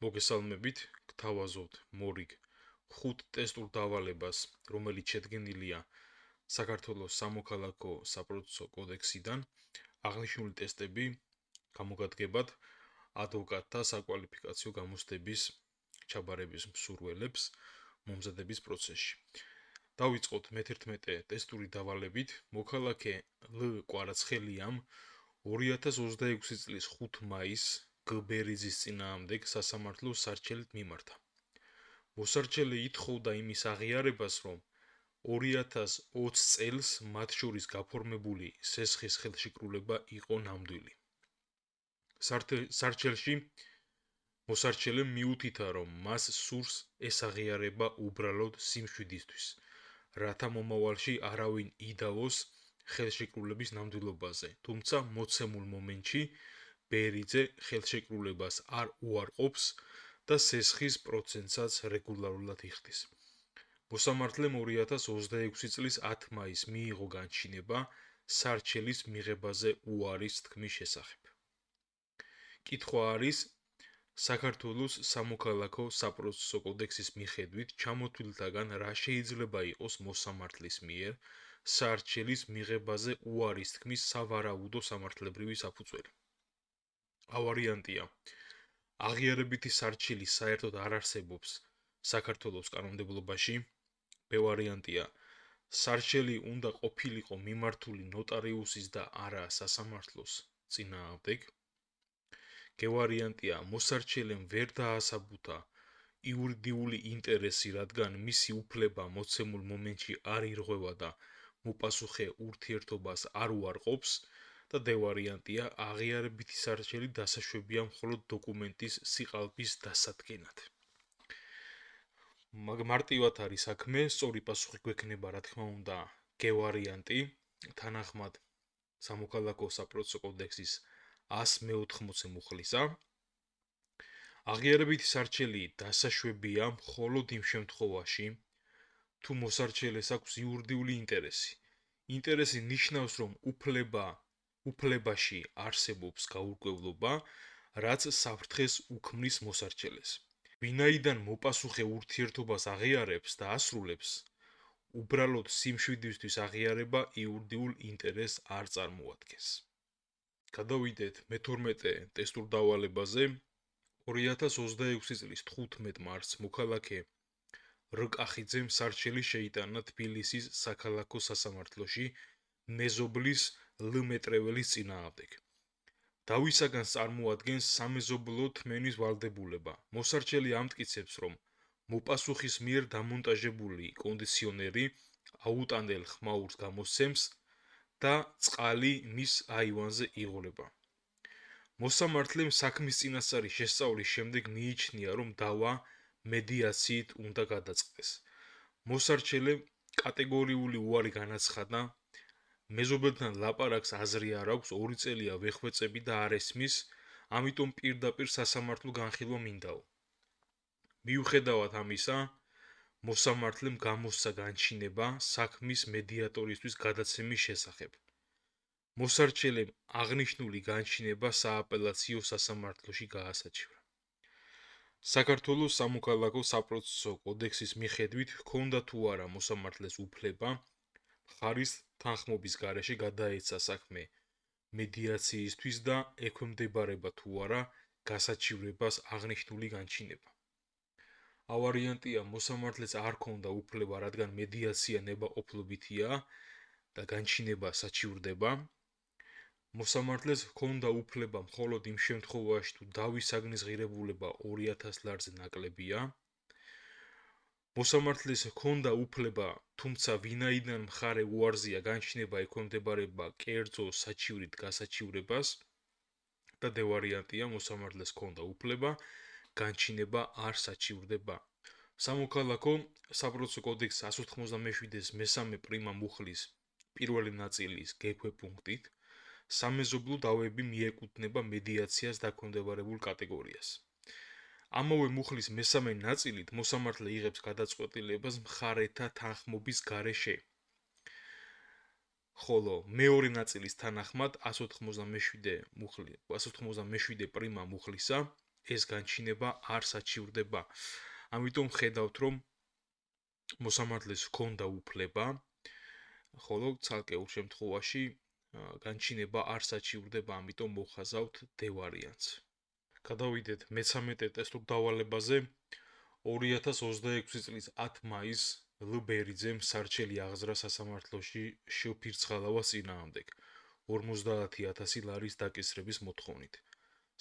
მოგესალმებით, გთავაზობთ მორიგ 5 ტესტურ დავალებას, რომელიც შედგენილია საქართველოს სამოქალაქო საპროცესო კოდექსიდან. აღნიშნული ტესტები გამოგადგებათ ადვოკატთა საკვალიფიკაციო გამოცდების ჩაბარების მსურველებს მომზადების პროცესში. დავიწყოთ მე-11 ტესტური დავალებით. მოქალაქე ლ კვარაცხელიამ 2026 წლის 5 მაისს გბერიძის წინააღმდეგ სასამართლოს სარჩელით მიმართა. მოსარჩელე ითხოვდა იმის აღიარებას, რომ 2020 წელს მათ შორის გაფორმებული სესხის ხელშეკრულება იყო ნამდვილი. სარჩელში მოსარჩელემ მიუთითა, რომ მას სურს ეს აღიარება უბრალოდ სიმშვიდისთვის, რათა მომავალში არავინ იდავოს ხელშეკრულების ნამდვილობაზე, თუმცა მოცემულ მომენტში ბერიძე ხელშეკრულებას არ უარყოფს და სესხის პროცენტსაც რეგულარულად იხდის. მოსამართლემ 2026 წლის 10 მაისს მიიღო განჩინება სარჩელის მიღებაზე უარის თქმის შესახებ. კითხვა არის, საქართველოს სამოქალაქო საპროცესო კოდექსის მიხედვით ჩამოთვლილთაგან რა შეიძლება იყოს მოსამართლის მიერ სარჩელის მიღებაზე უარის თქმის სავარაუდო სამართლებრივი საფუძველი. A ვარიანტია. აღიარებითი სარჩელი საერთოდ არ არსებობს საქართველოს კანონმდებლობაში. B ვარიანტია. სარჩელი უნდა ყოფილიყო მიმართული ნოტარიუსის და არა სასამართლოს წინააღმდეგ. G ვარიანტია. მოსარჩელემ ვერ დაასაბუთა იურიდიული ინტერესი, რადგან მისი უფლება მოცემულ მომენტში არ ირღვევა და მოპასუხე ურთიერთობას არ უარყოფს. და D ვარიანტია, აღიარებითი სარჩელი დასაშვებია მხოლოდ დოკუმენტის სიყალბის დასადგენად. მარტივად არის საქმე, სწორი პასუხი გვექნება, რა თქმა უნდა, G ვარიანტი, თანახმად სამოქალაქო საპროცესო კოდექსის 180 მუხლისა. აღიარებითი სარჩელი დასაშვებია მხოლოდ იმ შემთხვევაში, თუ მოსარჩელეს აქვს იურიდიული ინტერესი. ინტერესი ნიშნავს, რომ უფლებაში არსებობს გაურკვევლობა, რაც საფრთხეს უქმნის მოსარჩელეს. ვინაიდან მოპასუხე ურთიერთობას აღიარებს და ასრულებს, უბრალოდ სიმშვიდისთვის აღიარება იურიდიულ ინტერესს არ წარმოადგენს. გადავიდეთ მე-12 ტესტურ დავალებაზე. 2026 წლის 15 მარტს მოქალაქე რ კახიძემ სარჩელი შეიტანა თბილისის საქალაქო სასამართლოში მეზობლის ლ მეტრეველის წინააღმდეგ. დავისაგან წარმოადგენს სამეზობლო თმენის ვალდებულება. მოსარჩელი ამტკიცებს, რომ მოპასუხის მიერ დამონტაჟებული კონდიციონერი აუტანელ ხმაურს გამოსცემს და წყალი მის აივანზე იღვრება. მოსამართლემ საქმის წინასწარი შესწავლის შემდეგ მიიჩნია, რომ დავა მედიაციით უნდა გადაწყდეს. მოსარჩელემ კატეგორიული უარი განაცხადა. მეზობელთან ლაპარაკს აზრი არ აქვს, 2 წელია ვეხვეწები და არ ესმის, ამიტომ პირდაპირ სასამართლო განხილვა მინდაო. მიუხედავად ამისა, მოსამართლემ გამოსცა განჩინება საქმის მედიატორისთვის გადაცემის შესახებ. მოსარჩელემ აღნიშნული განჩინება სააპელაციო სასამართლოში გაასაჩივრა. საქართველოს სამოქალაქო საპროცესო კოდექსის მიხედვით ჰქონდა თუ არა მოსამართლეს უფლება მხარის თანხმობის გარეშე გადაეცა საქმე მედიაციისთვის და ექვემდებარება თუ არა გასაჩივრებას აღნიშნული განჩინება. A ვარიანტია, მოსამართლეს არ ჰქონდა უფლება, რადგან მედიაცია ნებაყოფლობითია და განჩინება საჩივრდება. მოსამართლეს ჰქონდა უფლება მხოლოდ იმ შემთხვევაში, თუ დავის საგნის ღირებულება 2000 ლარზე ნაკლებია. მოსამართლეს ჰქონდა უფლება, თუმცა ვინაიდან მხარე უარზია, განჩინება ექვემდებარება კერძო საჩივრით გასაჩივრებას. და D ვარიანტია, მოსამართლეს ჰქონდა უფლება, განჩინება არ საჩივრდება. სამოქალაქო საპროცესო კოდექსის 197-ის მესამე პრიმა მუხლის პირველი ნაწილის G პუნქტით სამეზობლო დავები მიეკუთვნება მედიაციას დაქვემდებარებულ კატეგორიას. ამავე მუხლის მესამე ნაწილით მოსამართლე იღებს გადაწყვეტილებას მხარეთა თანხმობის გარეშე. ხოლო მეორე ნაწილის თანახმად 197 პრიმა მუხლისა ეს განჩინება არ საჩივრდება. ამიტომ ხედავთ, რომ მოსამართლეს ჰქონდა უფლება, ხოლო ცალკეულ შემთხვევაში განჩინება არ საჩივრდება, ამიტომ მოხაზავთ D ვარიანტს. გადავიდეთ მე-13 ტესტურ დავალებაზე. 2026 წლის 10 მაისს ლ ბერიძემ სარჩელი აღზრა სასამართლოში შევფირცხალავა წინააღმდეგ 50,000 ლარის დაკისრების მოთხოვნით.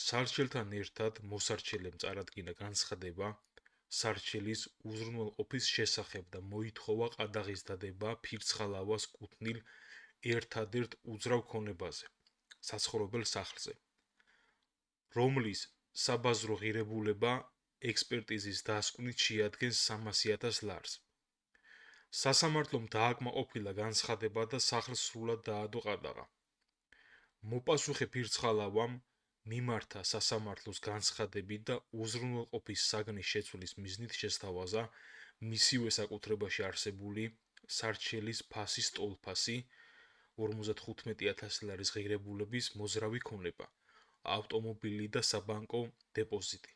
სარჩელთან ერთად მოსარჩელემ წარადგინა განცხადება სარჩელის უზრუნველყოფის შესახებ და მოითხოვა ყადაღის დადება ფირცხალავას კუთვნილ ერთადერთ უძრავ ქონებაზე, საცხოვრებელ სახლზე, რომლის საბაზრო ღირებულება ექსპერტიზის დასკვნით შეადგენს 300,000 ლარს. სასამართლომ დააკმაყოფილა განცხადება და სახლს სრულად დაადო ყადაღა. მოპასუხე ფირცხალავამ მიმართა სასამართლოს განცხადებით და უზრუნველყოფის საგნის შეცვლის მიზნით შესთავაზა მისივე საკუთრებაში არსებული სარჩელის ფასის ტოლფასი 55,000 ლარის ღირებულების მოძრავი ქონება, ავტომობილი და საბანკო დეპოზიტი,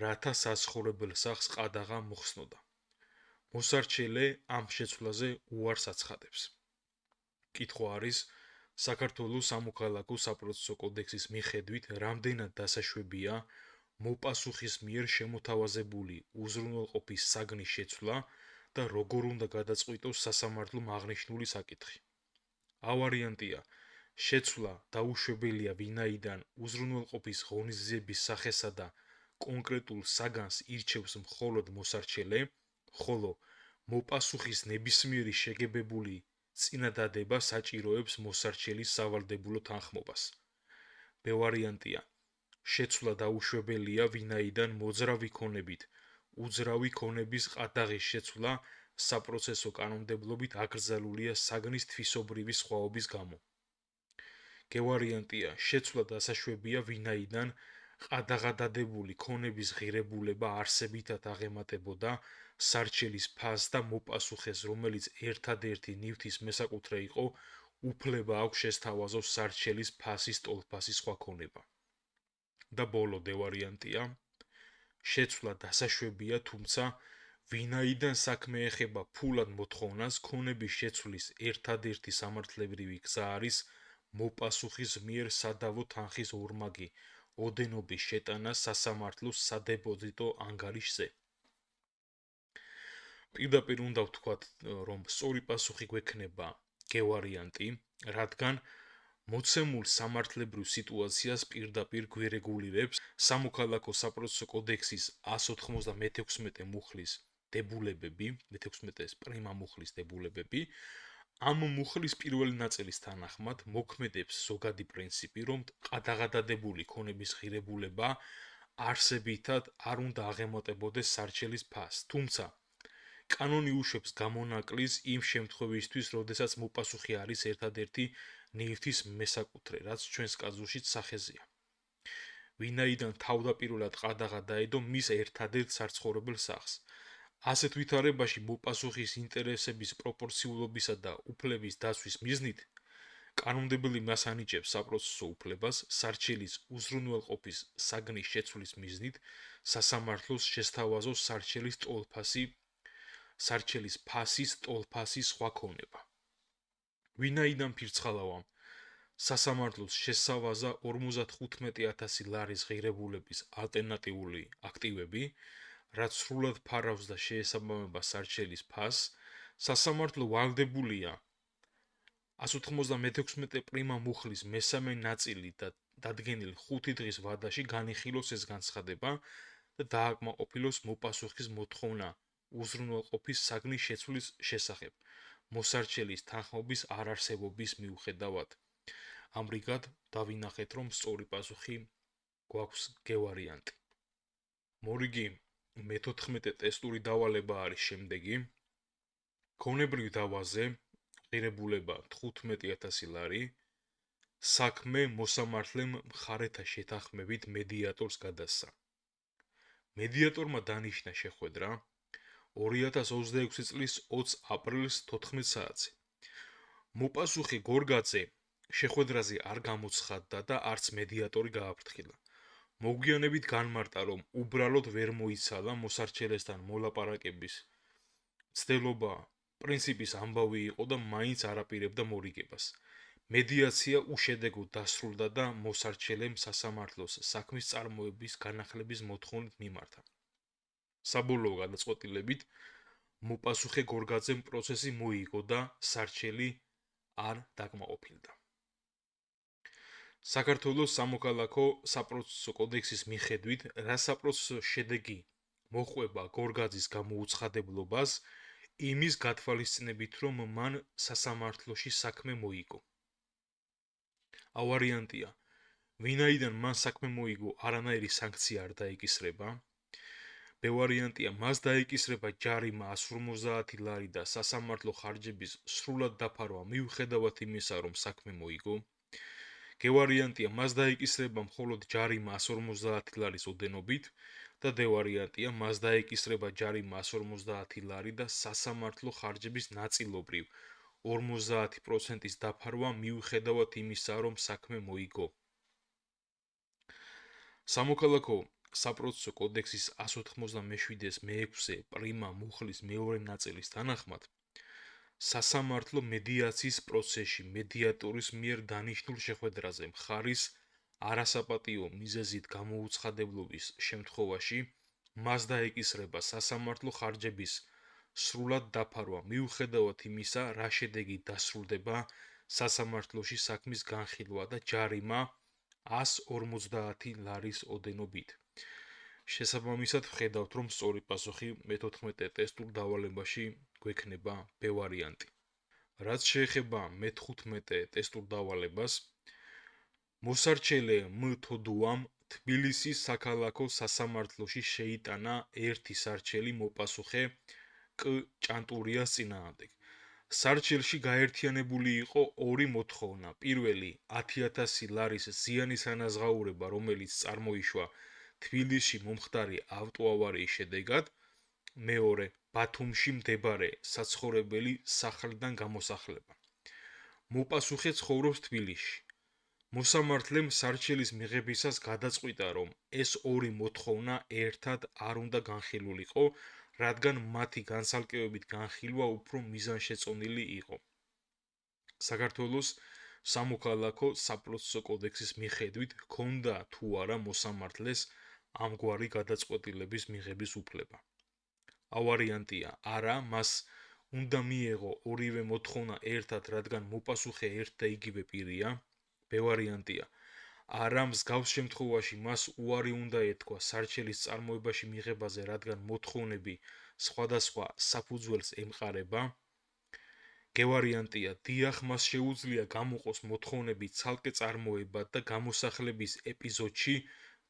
რათა საცხოვრებელ სახლს ყადაღა მოხსნოდა. მოსარჩელე ამ შეცვლაზე უარს აცხადებს. კითხვა არის, საქართველოს სამოქალაქო საპროცესო კოდექსის მიხედვით რამდენად დასაშვებია მოპასუხის მიერ შემოთავაზებული უზრუნველყოფის საგნის შეცვლა და როგორ უნდა გადაწყვიტოს სასამართლომ აღნიშნული საკითხი. A ვარიანტია, შეცვლა დაუშვებელია, ვინაიდან უზრუნველყოფის ღონისძიების სახესა და კონკრეტულ საგანს ირჩევს მხოლოდ მოსარჩელე, ხოლო მოპასუხის ნებისმიერი შეგებებული წინადადება საჭიროებს მოსარჩელის სავალდებულო თანხმობას. B ვარიანტია, შეცვლა დაუშვებელია, ვინაიდან მოძრავი ქონებით უძრავი ქონების ყადაღის შეცვლა საპროცესო კანონმდებლობით აკრძალულია საგნის თვისობრივი სხვაობის გამო. G ვარიანტია, შეცვლა დასაშვებია, ვინაიდან ყადაღადადებული ქონების ღირებულება არსებითად აღემატებოდა სარჩელის ფასს და მოპასუხეს, რომელიც ერთადერთი ნივთის მესაკუთრე იყო, უფლება აქვს შესთავაზოს სარჩელის ფასის ტოლფასის სხვა ქონება. და ბოლო D ვარიანტია, შეცვლა დასაშვებია, თუმცა ვინაიდან საქმე ეხება ფულად მოთხოვნას, ქონების შეცვლის ერთადერთი სამართლებრივი გზა არის მოპასუხის მიერ სადავო თანხის ორმაგი ოდენობის შეტანა სასამართლოს სადებოზიტო ანგარიშზე. პირდაპირ უნდა ვთქვათ, რომ სწორი პასუხი გვექნება G ვარიანტი, რადგან მოცემულ სამართლებრივ სიტუაციას პირდაპირ გვირეგულირებს სამოქალაქო საპროცესო კოდექსის 196 მუხლის დებულებები, მე-16 პრიმა მუხლის დებულებები. ამ მუხლის პირველი ნაწილის თანახმად მოქმედებს ზოგადი პრინციპი, რომ ყადაღადადებული ქონების ღირებულება არსებითად არ უნდა აღემატებოდეს სარჩელის ფასს, თუმცა კანონი უშვებს გამონაკლის იმ შემთხვევისთვის, როდესაც მოპასუხი არის ერთადერთი ნივთის მესაკუთრე, რაც ჩვენს კაზუსშიც სახეზეა. ვინაიდან თავდაპირველად ყადაღა დაედო მის ერთადერთ საცხოვრებელ სახლს. ასეთ ვითარებაში მოპასუხის ინტერესების პროპორციულობისა და უფლების დაცვის მიზნით კანონმდებელი მას ანიჭებს საპროცესო უფლებას სარჩელის უზრუნველყოფის საგნის შეცვლის მიზნით სასამართლოს შესთავაზოს სარჩელის ფასის ტოლფასის სხვა ქონება. ვინაიდან ფირცხალავამ სასამართლოს შესთავაზა 55,000 ლარის ღირებულების ალტერნატიული აქტივები, რაც სრულად ფარავს და შეესაბამება სარჩელის ფასს, სასამართლო ვალდებულია 196 პრიმა მუხლის მესამე ნაწილი და დადგენილ 5 დღის ვადაში განიხილოს ეს განცხადება და დააკმაყოფილოს მოპასუხის მოთხოვნა უზრუნველყოფის საგნის შეცვლის შესახებ მოსარჩელის თანხმობის არარსებობის მიუხედავად. ამრიგად დავინახეთ, რომ სწორი პასუხი გვაქვს G ვარიანტი. მორიგი მე-14 ტესტური დავალება არის შემდეგი. ქონებრივ დავაზე ღირებულება 15,000 ლარი, საქმე მოსამართლემ მხარეთა შეთანხმებით მედიატორს გადასცა. მედიატორმა დანიშნა შეხვედრა 2026 წლის 20 აპრილს 14 საათზე. მოპასუხი გორგაძე შეხვედრაზე არ გამოცხადდა და არც მედიატორი გააფრთხილა. მოგვიანებით განმარტა, რომ უბრალოდ ვერ მოიცალა მოსარჩელესთან მოლაპარაკების ცდილობა პრინციპის ამბავი იყო და მაინც არაპირებდა მორიგებას. მედიაცია უშედეგოდ დასრულდა და მოსარჩელემ სასამართლოს საქმის წარმოების განახლების მოთხოვნით მიმართა. საბოლოო გადაწყვეტილებით მოპასუხე გორგაძემ პროცესი მოიგო და სარჩელი არ დაკმაყოფილდა. საქართველოს სამოქალაქო საპროცესო კოდექსის მიხედვით, რა საპროცესო შედეგი მოჰყვება გორგაძის გამოუცხადებლობას, იმის გათვალისწინებით, რომ მან სასამართლოში საქმე მოიგო. ავარიანტია, ვინაიდან მან საქმე მოიგო, არანაირი სანქცია არ დაეკისრება. ბევარიანტია, მას დაეკისრება ჯარიმა 150 ლარი და სასამართლო ხარჯების სრულად დაფარვა მიუხედავად იმისა, რომ საქმე მოიგო. გევარიანტია, მას დაეკისრება მხოლოდ ჯარიმა 150 ლარის ოდენობით და დევარიანტია, მას დაეკისრება ჯარიმა 150 ლარი და სასამართლო ხარჯების ნაწილობრივ 50%-ის დაფარვა მიუხედავად იმისა, რომ საქმე მოიგო. სამოქალაქო საპროცესო კოდექსის 197-ს მე-6 პრიმა მუხლის მეორე ნაწილის თანახმად, სასამართლო მედიაციის პროცესში მედიატორის მიერ დანიშნულ შეხვედრაზე მხარის არასაპატიო მიზეზით გამოუცხადებლობის შემთხვევაში მას დაეკისრება სასამართლო ხარჯების სრულად დაფარვა მიუხედავად იმისა, რა შედეგი დასრულდება სასამართლოში საქმის განხილვა და ჯარიმა 150 ლარის ოდენობით. შესაბამისად, ვხედავთ, რომ სწორი პასუხი მე-14 ტესტურ დავალებაში გვექნება ბ-ვარიანტი. რაც შეეხება მე-15 ტესტურ დავალებას, მოსარჩელე մ-თოდუამ თბილისის საქალაქო სასამართლოში შეიტანა ერთი სარჩელი მოპასუხე კ-ჭანტურიას წინააღმდეგ. სარჩელში გაერთიანებული იყო ორი მოთხოვნა. პირველი 10,000 ლარის ზიანის ანაზღაურება, რომელიც წარმოიშვა თბილისში მომხდარი ავტოავარიის შედეგად. მეორე ბათუმში მდებარე საცხოვრებელი სახლიდან გამოსახლება. მოპასუხე ცხოვრობს თბილისში. მოსამართლემ სარჩელის მიღებისას გადაწყვიტა, რომ ეს ორი მოთხოვნა ერთად არ უნდა განხილულიყო, რადგან მათი განცალკევებით განხილვა უფრო მიზანშეწონილი იყო. საქართველოს სამოქალაქო საპროცესო კოდექსის მიხედვით ჰქონდა თუ არა მოსამართლეს ამგვარი გადაწყვეტილების მიღების უფლება. ავარიანტია, არა, მას უნდა მიეღო ორივე მოთხოვნა ერთად, რადგან მოპასუხე ერთ და იგივე პირია. ბ-ვარიანტია, არა, მსგავს შემთხვევაში მას უარი უნდა ეთქვა სარჩელის წარმოებაში მიღებაზე, რადგან მოთხოვნები სხვადასხვა საფუძველს ემყარება. გ-ვარიანტია, დიახ, მას შეუძლია გამოყოს მოთხოვნები ცალკე წარმოებად და გამოსახლების ეპიზოდში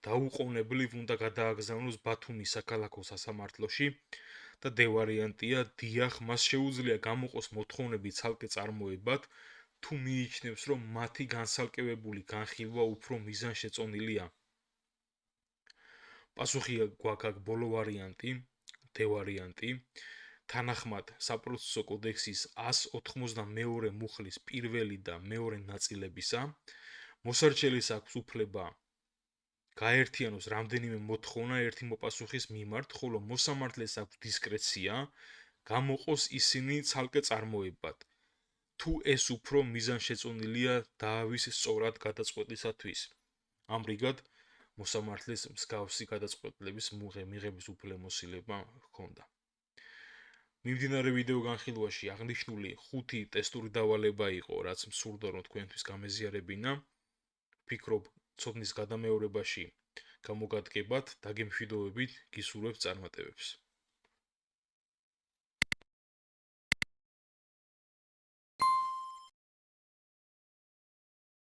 დაუყოვნებლივ უნდა გადააგზავნოს ბათუმის საქალაქო სასამართლოში და დ-ვარიანტია, დიახ, მას შეუძლია გამოყოს მოთხოვნები ცალკე წარმოებად, თუ მიიჩნევს, რომ მათი განცალკევებული განხილვა უფრო მიზანშეწონილია. პასუხი გვაქვს აქ ბოლო ვარიანტი, დ-ვარიანტი. თანახმად საპროცესო კოდექსის 192 მუხლის პირველი და მეორე ნაწილებისა, მოსარჩელის აქვს უფლება გაერთიანოს რამდენიმე მოთხოვნა ერთი მოპასუხის მიმართ, ხოლო მოსამართლეს აქვს დისკრეცია გამოყოს ისინი ცალკე წარმოებად, თუ ეს უფრო მიზანშეწონილია დაავის სწორად გადაწყვეტისათვის. ამრიგად, მოსამართლეს მსგავსი გადაწყვეტილების მიღების უფლებამოსილება ჰქონდა. მიმდინარე ვიდეო განხილვაში აღნიშნული 5 ტესტური დავალება იყო, რაც მსურდა რომ თქვენთვის გამეზიარებინა. ვფიქრობ, ცოდნის გადამეორებაში გამოგადგებათ, დაგემშვიდობებით, გისურვებთ წარმატებებს.